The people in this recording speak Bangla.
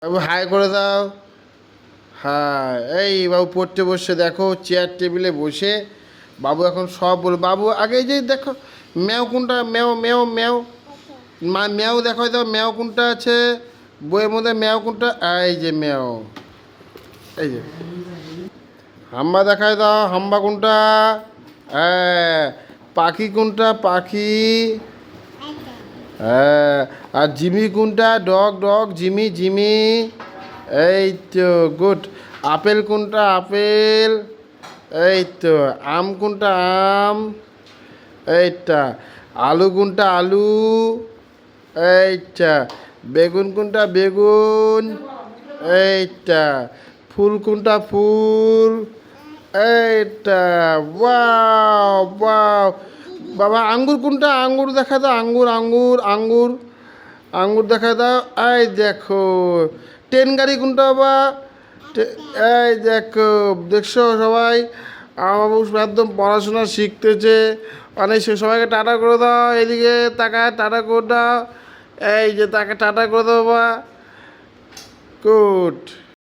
বাবু হাই করে দাও। হ্যাঁ, এই বাবু পড়তে বসে দেখো, চেয়ার টেবিলে বসে বাবু এখন সব বল। বাবু আগে এই যে দেখো, ম্যাও কোনটা, ম্যাও ম্যাও ম্যাও, মা ম্যাও দেখো দাও, ম্যাও কোনটা আছে বইয়ের মধ্যে, ম্যাও কোনটা, এই যে ম্যাও, এই যে হাম্বা দেখায় দাও, হাম্বা কোনটা, হ্যাঁ, পাখি কোনটা, পাখি, হ্যাঁ, আর জিমি কোনটা, ডগ ডগ, জিমি জিমি, এই তো গুড। আপেল কোনটা, আপেল, এই তো আম কোনটা, আম, এইটা আলু কোনটা, আলু, এইটা বেগুন কোনটা, বেগুন, এইটা ফুল কোনটা, ফুল, এইটা ওয়াও ওয়াও। বাবা আঙ্গুর কোনটা, আঙ্গুর দেখা দাও, আঙ্গুর আঙ্গুর আঙ্গুর, আঙ্গুর দেখা দাও, এই দেখো। ট্রেন গাড়ি কোনটা বাবা, এই দেখো, দেখছো সবাই আমার একদম পড়াশোনা শিখতেছে অনেক। সবাইকে টাটা করে দাও, এদিকে তাকায় টাটা করে দাও, এই যে তাকে টাটা করে দাও বাবা, গুড।